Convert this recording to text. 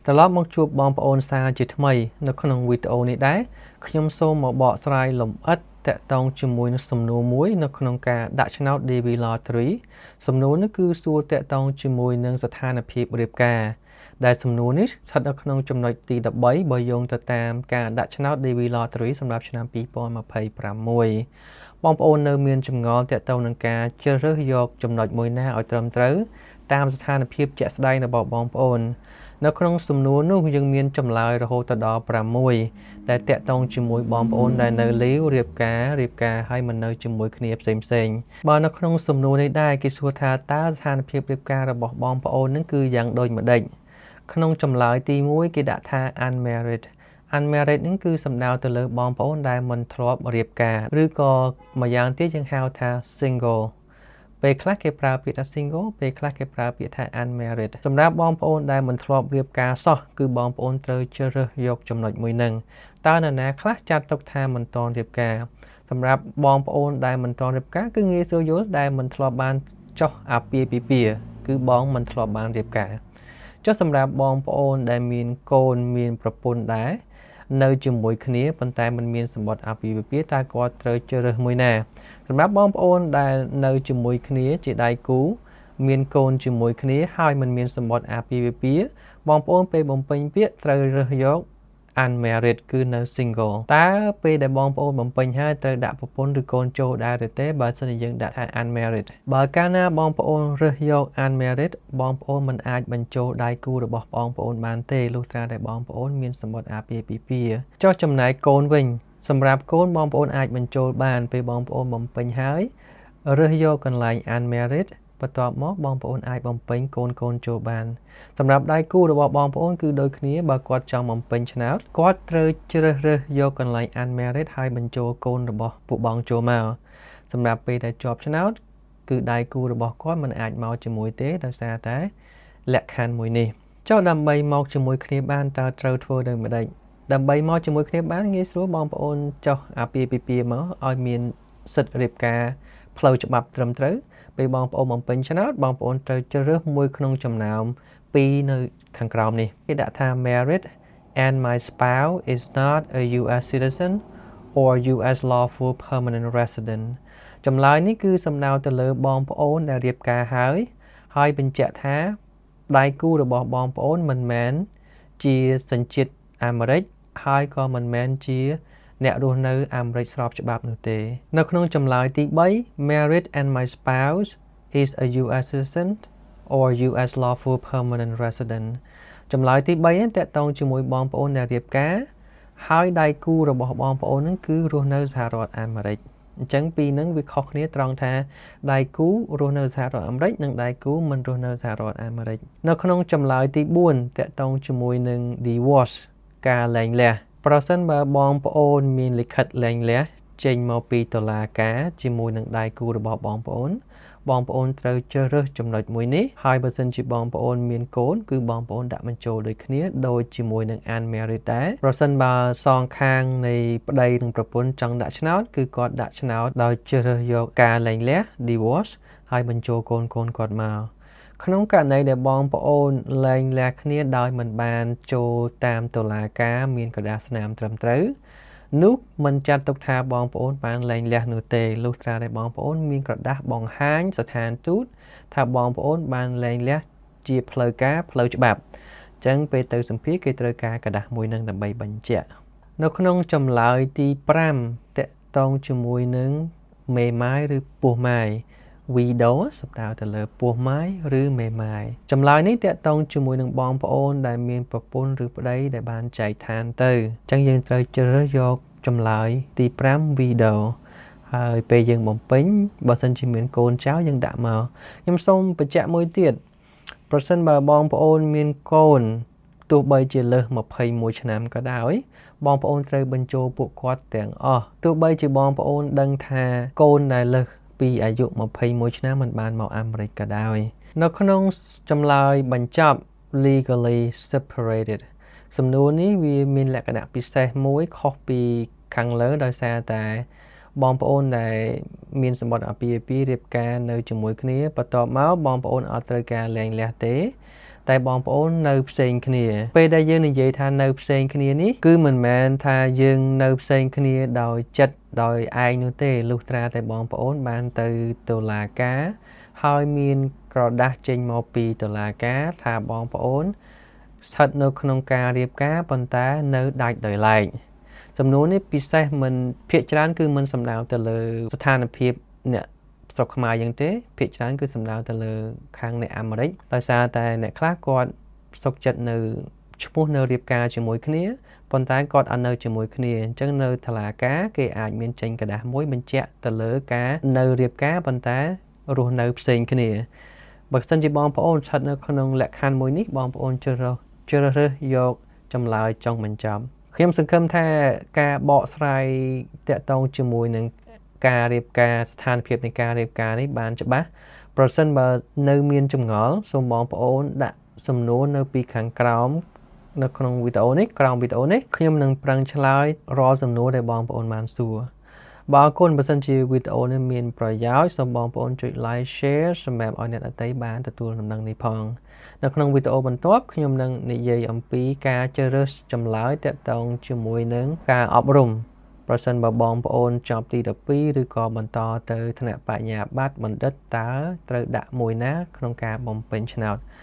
ត្រឡប់មកជួបបងប្អូនសាជាថ្មីនៅក្នុងវីដេអូនេះដែរខ្ញុំសូមមកបកស្រាយលម្អិតតាក់ទងជាមួយនឹងសំណួរមួយនៅក្នុងការដាក់ឆ្នោត DV Lottery សំណួរនេះគឺសួរតាក់ទងជាមួយនឹងស្ថានភាពរៀបការដែលសំណួរនេះស្ថិតនៅក្នុងចំណុចទី13បើយោងទៅតាមការដាក់ឆ្នោត DV Lottery សម្រាប់ឆ្នាំ2026បងប្អូននៅមានចម្ងល់តាក់ទងនឹងការជ្រើសរើសយកចំណុចមួយណាឲ្យត្រឹមត្រូវតាមស្ថានភាពជាក់ស្ដែងរបស់បងប្អូននៅក្នុងសំណួរនោះយើងមានចម្លើយរហូតដល់6ដែលតាក់ទងជាមួយបងប្អូនដែលនៅលាវរៀបការហើយមិននៅជាមួយគ្នាផ្សេងៗបើនៅក្នុងសំណួរនេះដែរគេសួរថាតើស្ថានភាពរៀបការរបស់បងប្អូននឹងគឺយ៉ាងដូចម្ដេចក្នុងចម្លើយទី1គេដាក់ថា unmarried នឹងគឺសំដៅទៅលើបងប្អូនដែលមិនធ្លាប់រៀបការឬក៏ម្យ៉ាងទៀតយើងហៅថា single ពេលខ្លះគេប្រើពាក្យថា single ពេលខ្លះគេប្រើពាក្យថា unmarried សម្រាប់បងប្អូនដែលមិនធ្លាប់រៀបការសោះគឺបងប្អូនត្រូវជ្រើសរើសយកចំណុចមួយហ្នឹងតើនរណាខ្លះចាត់ទុកថាមិនទាន់រៀបការសម្រាប់បងប្អូនដែលមិនទាន់រៀបការគឺងាយស្រួលយល់ដែលមិនធ្លាប់បានចុះអាពាហ៍ពិពាហ៍គឺបងមិនធ្លាប់បានរៀបការចុះសម្រាប់បងប្អូនដែលមានកូនមានប្រពន្ធដែរនៅជាមួយគ្នាប៉ុន្តែមិនមានសម្បត្តិអាពាហ៍ពិពាហ៍តើគាត់ត្រូវជ្រើសរើសមួយណាសម្រាប់បងប្អូនដែលនៅជាមួយគ្នាជាដៃគូមានកូនជាមួយគ្នាហើយមិនមានសម្បត្តិអាពាហ៍ពិពាហ៍បងប្អូនពេលបំពេញពាក្យត្រូវរើសយក unmarried គឺនៅ single តើពេលដែលបងប្អូនបំពេញហើយត្រូវដាក់ប្រពន្ធឬកូនចូលដែរឬទេបើសិនជាយើងដាក់ថា unmarried បើកាលណាបងប្អូនរើសយក unmarried បងប្អូនមិនអាចបញ្ចូលដៃគូរបស់បងប្អូនបានទេលុះត្រាតែបងប្អូនមានសម្បត្តិអាពាហ៍ពិពាហ៍ចុះចំណែកកូនវិញសម្រាប់កូនបងប្អូនអាចបញ្ចូលបានពេលបងប្អូនបំពេញហើយរើសយកកន្លែង unmarried បន្ទាប់មកបងប្អូនអាចបំពេញកូនចូលបានសម្រាប់ដៃគូរបស់បងប្អូនគឺដូចគ្នាបើគាត់ចង់បំពេញឆ្នោតគាត់ត្រូវជ្រើសរើសយកកន្លែង unmarried ហើយបញ្ចូលកូនរបស់ពួកបងចូលមកសម្រាប់ពេលដែលជាប់ឆ្នោតគឺដៃគូរបស់គាត់មិនអាចមកជាមួយទេដោយសារតែលក្ខខណ្ឌមួយនេះចុះដើម្បីមកជាមួយគ្នាបានតើត្រូវធ្វើដូចម្ដេចដើម្បីមកជាមួយគ្នាបានងាយស្រួលបងប្អូនចុះអាពាហ៍ពិពាហ៍មកឲ្យមានសិទ្ធិរៀបការផ្លូវច្បាប់ត្រឹមត្រូវពេលបងប្អូនបំពេញឆ្នោតបងប្អូនត្រូវជ្រើសរើសមួយក្នុងចំណោម2នៅខាងក្រោមនេះគេដាក់ថា married and my spouse is not a US citizen or US lawful permanent resident ចម្លើយនេះគឺសំដៅទៅលើបងប្អូនដែលរៀបការហើយបញ្ជាក់ថាដៃគូរបស់បងប្អូនមិនមែនជាសញ្ជាតិអាមេរិកហើយក៏មិនមែនជាអ្នករស់នៅអាមេរិកស្របច្បាប់នោះទេនៅក្នុងចម្លើយទី3 married and my spouse is a US citizen or US lawful permanent resident ចម្លើយទី3នេះតកតងជាមួយបងប្អូនដែលរៀបការហើយដៃគូរបស់បងប្អូននឹងគឺរស់នៅសហរដ្ឋអាមេរិកអញ្ចឹងពីរនឹងវាខុសគ្នាត្រង់ថាដៃគូរស់នៅសហរដ្ឋអាមេរិកនិងដៃគូមិនរស់នៅសហរដ្ឋអាមេរិកនៅក្នុងចម្លើយទី4តកតងជាមួយនឹង divorce ការលែងលះប្រសិនបើបងប្អូនមានលិខិតលែងលះចេញមកពីតុលាការជាមួយនឹងដៃគូរបស់បងប្អូនត្រូវជ្រើសរើសចំណុចមួយនេះហើយបើសិនជាបងប្អូនមានកូនគឺបងប្អូនដាក់បញ្ចូលដូចគ្នាដូចជាមួយនឹង unmarried ដែរប្រសិនបើសងខាងនៃប្តីនិងប្រពន្ធចង់ដាក់ឆ្នោតគឺគាត់ដាក់ឆ្នោតដោយជ្រើសរើសយកការលែងលះ divorce ហើយបញ្ចូលកូនគាត់មកក្នុងករណីដែលបងប្អូនលែងលះគ្នាដោយមិនបានចូលតាមតុលាការមានក្រដាសស្នាមត្រឹមត្រូវនោះមិនចាត់ទុកថាបងប្អូនបានលែងលះនោះទេលុះត្រាតែបងប្អូនមានក្រដាសបង្ហាញស្ថានទូតថាបងប្អូនបានលែងលះជាផ្លូវការផ្លូវច្បាប់អញ្ចឹងពេលទៅសម្ភាសគេត្រូវការក្រដាសមួយនឹងដើម្បីបញ្ជាក់នៅក្នុងចម្លើយទី5តកតងជាមួយនឹងមេម៉ាយឬពោះម៉ាយwidow សំដៅទៅលើពោះម៉ាយឬមេម៉ាយចម្លើយនេះតាក់ទងជាមួយនឹងបងប្អូនដែលមានប្រពន្ធឬប្តីដែលបានចែកឋានទៅអញ្ចឹងយើងត្រូវជ្រើសរើសយកចម្លើយទី5 widow ហើយពេលយើងបំពេញបើសិនជាមានកូនចៅយើងដាក់មកខ្ញុំសូមបញ្ជាក់មួយទៀតប្រសិនបើបងប្អូនមានកូនទោះបីជាលើស21ឆ្នាំក៏ដោយបងប្អូនត្រូវបញ្ចូលពួកគាត់ទាំងអស់ទោះបីជាបងប្អូនដឹងថាកូនដែលលើសពីអាយុ21ឆ្នាំមិនបានមកអាមេរិកក៏ដោយនៅក្នុងចម្លើយបញ្ចប់ legally separated សំណួរនេះវាមានលក្ខណៈពិសេសមួយខុសពីខាងលើដោយសារតែបងប្អូនដែលមានសម្បត្តិអាពាហ៍ពិពាហ៍រៀបការនៅជាមួយគ្នាបន្ទាប់មកបងប្អូនអត់ត្រូវការលែងលះទេ តែបងប្អូននៅផ្សេងគ្នាពេលដែលយើងនិយាយថានៅផ្សេងគ្នានេះគឺមិនមែនថាយើងនៅផ្សេងគ្នាដោយចិត្តដោយឯងនោះទេលុះត្រាតែបងប្អូនបានទៅតុលាការហើយមានក្រដាស់ចេញមកពីតុលាការថាបងប្អូនស្ថិតនៅក្នុងការរៀបការប៉ុន្តែនៅដាច់ដោយឡែកចំនួននេះពិសេសមិនភាគច្រើនគឺមិនសំដៅទៅលើស្ថានភាពអ្នកស្រុកខ្មែរយើងទេភាគច្រើនគឺសំដៅទៅលើខាងអ្នកអាមេរិកដោយសារតែអ្នកខ្លះគាត់សុខចិត្តនៅឈ្មោះនៅរៀបការជាមួយគ្នាប៉ុន្តែគាត់អត់នៅជាមួយគ្នាអញ្ចឹងនៅតុលាការគេអាចមានចេញក្រដាស់មួយបញ្ជាក់ទៅលើការនៅរៀបការប៉ុន្តែរស់នៅផ្សេងគ្នាបើសិនជាបងប្អូនស្ថិតនៅក្នុងលក្ខខណ្ឌមួយនេះបងប្អូនជ្រើសរើសយកចម្លើយចុងបញ្ចប់ខ្ញុំសង្ឃឹមថាការបកស្រាយតាក់ទងជាមួយនឹងការរៀបការស្ថានភាពនៃការរៀបការនេះបានច្បាស់ប្រសិនបើនៅមានចម្ងល់សូមបងប្អូនដាក់សំណួរនៅពីខាងក្រោមនៅក្នុងវីដេអូនេះក្រោមវីដេអូនេះខ្ញុំនឹងប្រឹងឆ្លើយរាល់សំណួរដែលបងប្អូនបានសួរបើអរគុណបើសិនជាវីដេអូនេះមានប្រយោជន៍សូមបងប្អូនចុច like share សម្រាប់ឲ្យអ្នកដទៃបានទទួលដំណឹងនេះផងនៅក្នុងវីដេអូបន្ទាប់ខ្ញុំនឹងនិយាយអំពីការជ្រើសរើសចម្លើយទាក់ទងជាមួយនឹងការអប់រំប្រសិនបើបងប្អូនចប់ទី12ឬក៏បន្តទៅថ្នាក់បញ្ញាបត្របបណ្ឌិតតើត្រូវដាក់មួយណាក្នុងការបំពេញឆ្នោត